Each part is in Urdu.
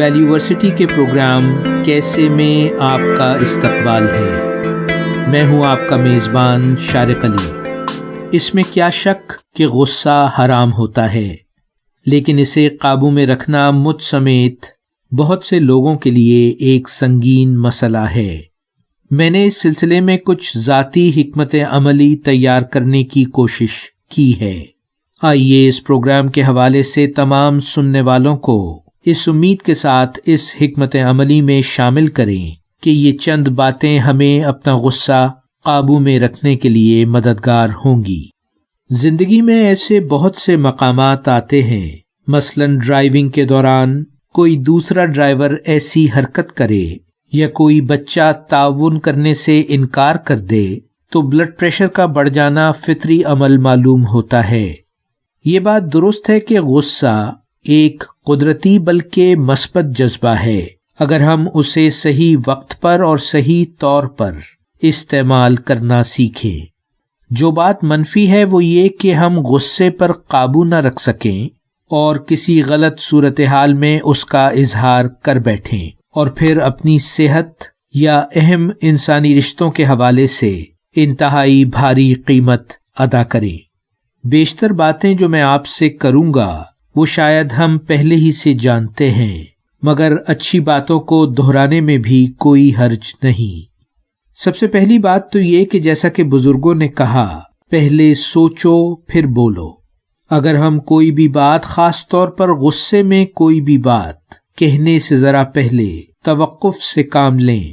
ویلیورسٹی کے پروگرام کیسے میں آپ کا استقبال ہے۔ میں ہوں آپ کا میزبان شارق علی۔ اس میں کیا شک کہ غصہ حرام ہوتا ہے، لیکن اسے قابو میں رکھنا مجھ سمیت بہت سے لوگوں کے لیے ایک سنگین مسئلہ ہے۔ میں نے اس سلسلے میں کچھ ذاتی حکمت عملی تیار کرنے کی کوشش کی ہے۔ آئیے اس پروگرام کے حوالے سے تمام سننے والوں کو اس امید کے ساتھ اس حکمت عملی میں شامل کریں کہ یہ چند باتیں ہمیں اپنا غصہ قابو میں رکھنے کے لیے مددگار ہوں گی۔ زندگی میں ایسے بہت سے مقامات آتے ہیں، مثلاً ڈرائیونگ کے دوران کوئی دوسرا ڈرائیور ایسی حرکت کرے یا کوئی بچہ تعاون کرنے سے انکار کر دے تو بلڈ پریشر کا بڑھ جانا فطری عمل معلوم ہوتا ہے۔ یہ بات درست ہے کہ غصہ ایک قدرتی بلکہ مثبت جذبہ ہے اگر ہم اسے صحیح وقت پر اور صحیح طور پر استعمال کرنا سیکھیں۔ جو بات منفی ہے وہ یہ کہ ہم غصے پر قابو نہ رکھ سکیں اور کسی غلط صورتحال میں اس کا اظہار کر بیٹھیں اور پھر اپنی صحت یا اہم انسانی رشتوں کے حوالے سے انتہائی بھاری قیمت ادا کریں۔ بیشتر باتیں جو میں آپ سے کروں گا وہ شاید ہم پہلے ہی سے جانتے ہیں، مگر اچھی باتوں کو دہرانے میں بھی کوئی حرج نہیں۔ سب سے پہلی بات تو یہ کہ جیسا کہ بزرگوں نے کہا، پہلے سوچو پھر بولو۔ اگر ہم کوئی بھی بات، خاص طور پر غصے میں کوئی بھی بات کہنے سے ذرا پہلے توقف سے کام لیں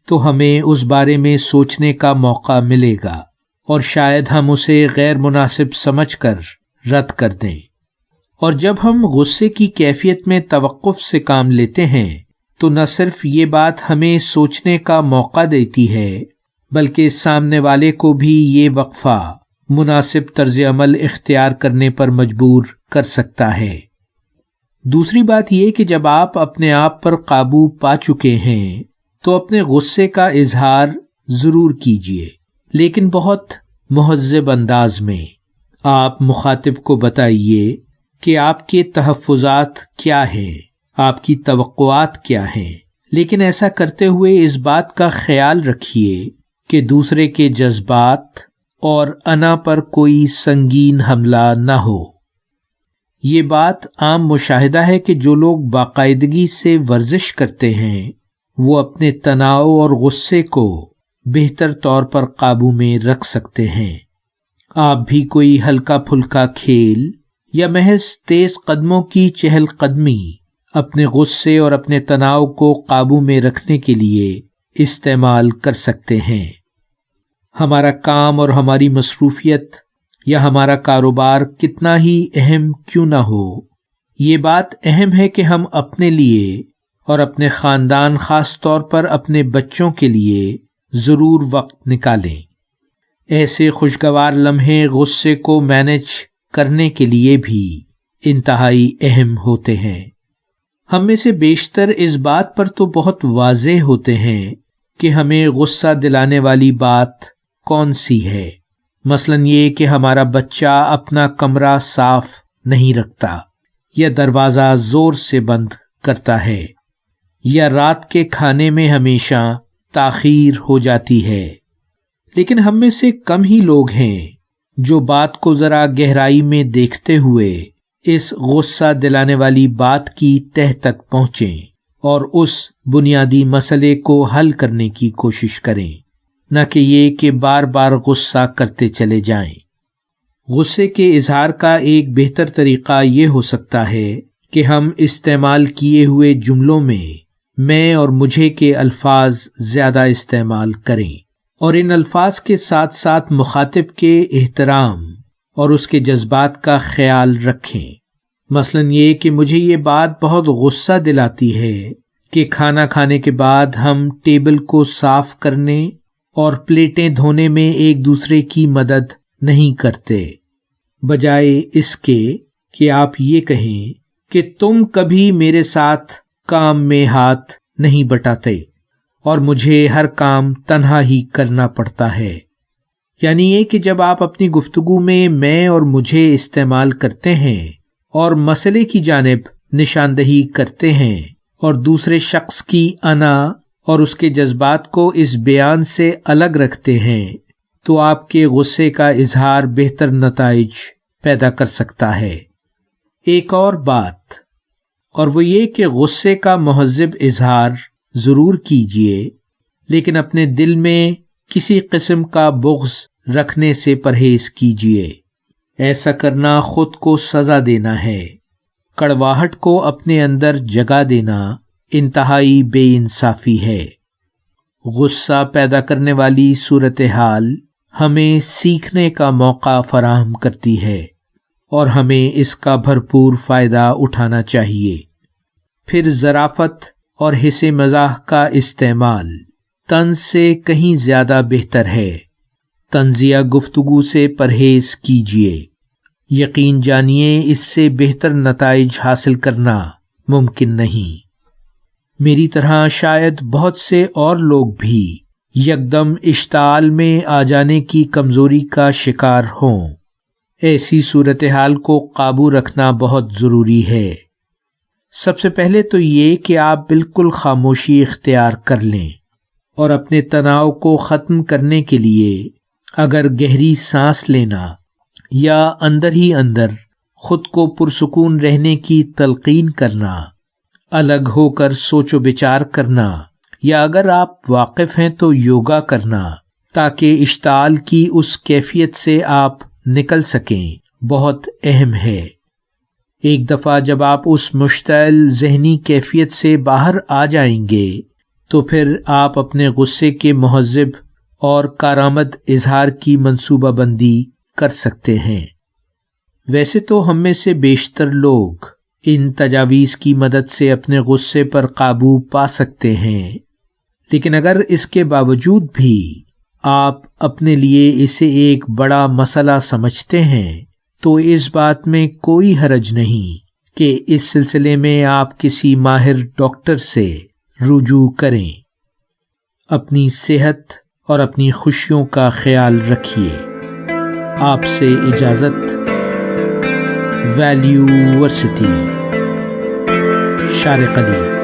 تو ہمیں اس بارے میں سوچنے کا موقع ملے گا اور شاید ہم اسے غیر مناسب سمجھ کر رد کر دیں۔ اور جب ہم غصے کی کیفیت میں توقف سے کام لیتے ہیں تو نہ صرف یہ بات ہمیں سوچنے کا موقع دیتی ہے بلکہ سامنے والے کو بھی یہ وقفہ مناسب طرز عمل اختیار کرنے پر مجبور کر سکتا ہے۔ دوسری بات یہ کہ جب آپ اپنے آپ پر قابو پا چکے ہیں تو اپنے غصے کا اظہار ضرور کیجیے، لیکن بہت مہذب انداز میں۔ آپ مخاطب کو بتائیے کہ آپ کے تحفظات کیا ہیں، آپ کی توقعات کیا ہیں، لیکن ایسا کرتے ہوئے اس بات کا خیال رکھیے کہ دوسرے کے جذبات اور انا پر کوئی سنگین حملہ نہ ہو۔ یہ بات عام مشاہدہ ہے کہ جو لوگ باقاعدگی سے ورزش کرتے ہیں وہ اپنے تناؤ اور غصے کو بہتر طور پر قابو میں رکھ سکتے ہیں۔ آپ بھی کوئی ہلکا پھلکا کھیل یا محض تیز قدموں کی چہل قدمی اپنے غصے اور اپنے تناؤ کو قابو میں رکھنے کے لیے استعمال کر سکتے ہیں۔ ہمارا کام اور ہماری مصروفیت یا ہمارا کاروبار کتنا ہی اہم کیوں نہ ہو، یہ بات اہم ہے کہ ہم اپنے لیے اور اپنے خاندان، خاص طور پر اپنے بچوں کے لیے ضرور وقت نکالیں۔ ایسے خوشگوار لمحے غصے کو مینج کرنے کے لیے بھی انتہائی اہم ہوتے ہیں۔ ہم میں سے بیشتر اس بات پر تو بہت واضح ہوتے ہیں کہ ہمیں غصہ دلانے والی بات کون سی ہے، مثلاً یہ کہ ہمارا بچہ اپنا کمرہ صاف نہیں رکھتا، یا دروازہ زور سے بند کرتا ہے، یا رات کے کھانے میں ہمیشہ تاخیر ہو جاتی ہے۔ لیکن ہم میں سے کم ہی لوگ ہیں جو بات کو ذرا گہرائی میں دیکھتے ہوئے اس غصہ دلانے والی بات کی تہ تک پہنچیں اور اس بنیادی مسئلے کو حل کرنے کی کوشش کریں، نہ کہ یہ کہ بار بار غصہ کرتے چلے جائیں۔ غصے کے اظہار کا ایک بہتر طریقہ یہ ہو سکتا ہے کہ ہم استعمال کیے ہوئے جملوں میں میں اور مجھے کے الفاظ زیادہ استعمال کریں، اور ان الفاظ کے ساتھ ساتھ مخاطب کے احترام اور اس کے جذبات کا خیال رکھیں۔ مثلاً یہ کہ مجھے یہ بات بہت غصہ دلاتی ہے کہ کھانا کھانے کے بعد ہم ٹیبل کو صاف کرنے اور پلیٹیں دھونے میں ایک دوسرے کی مدد نہیں کرتے، بجائے اس کے کہ آپ یہ کہیں کہ تم کبھی میرے ساتھ کام میں ہاتھ نہیں بٹاتے اور مجھے ہر کام تنہا ہی کرنا پڑتا ہے۔ یعنی یہ کہ جب آپ اپنی گفتگو میں اور مجھے استعمال کرتے ہیں اور مسئلے کی جانب نشاندہی کرتے ہیں اور دوسرے شخص کی انا اور اس کے جذبات کو اس بیان سے الگ رکھتے ہیں تو آپ کے غصے کا اظہار بہتر نتائج پیدا کر سکتا ہے۔ ایک اور بات، اور وہ یہ کہ غصے کا مہذب اظہار ضرور کیجیے، لیکن اپنے دل میں کسی قسم کا بغض رکھنے سے پرہیز کیجیے۔ ایسا کرنا خود کو سزا دینا ہے، کڑواہٹ کو اپنے اندر جگہ دینا انتہائی بے انصافی ہے۔ غصہ پیدا کرنے والی صورتحال ہمیں سیکھنے کا موقع فراہم کرتی ہے اور ہمیں اس کا بھرپور فائدہ اٹھانا چاہیے۔ پھر ظرافت اور حس مزاح کا استعمال طنز سے کہیں زیادہ بہتر ہے۔ طنزیہ گفتگو سے پرہیز کیجیے، یقین جانیے اس سے بہتر نتائج حاصل کرنا ممکن نہیں۔ میری طرح شاید بہت سے اور لوگ بھی یکدم اشتعال میں آ جانے کی کمزوری کا شکار ہوں۔ ایسی صورتحال کو قابو رکھنا بہت ضروری ہے۔ سب سے پہلے تو یہ کہ آپ بالکل خاموشی اختیار کر لیں اور اپنے تناؤ کو ختم کرنے کے لیے اگر گہری سانس لینا یا اندر ہی اندر خود کو پرسکون رہنے کی تلقین کرنا، الگ ہو کر سوچ و بچار کرنا، یا اگر آپ واقف ہیں تو یوگا کرنا تاکہ اشتعال کی اس کیفیت سے آپ نکل سکیں، بہت اہم ہے۔ ایک دفعہ جب آپ اس مشتعل ذہنی کیفیت سے باہر آ جائیں گے تو پھر آپ اپنے غصے کے مہذب اور کارآمد اظہار کی منصوبہ بندی کر سکتے ہیں۔ ویسے تو ہم میں سے بیشتر لوگ ان تجاویز کی مدد سے اپنے غصے پر قابو پا سکتے ہیں، لیکن اگر اس کے باوجود بھی آپ اپنے لیے اسے ایک بڑا مسئلہ سمجھتے ہیں تو اس بات میں کوئی حرج نہیں کہ اس سلسلے میں آپ کسی ماہر ڈاکٹر سے رجوع کریں۔ اپنی صحت اور اپنی خوشیوں کا خیال رکھیے۔ آپ سے اجازت، ویلیو ورسٹی، شارق علی۔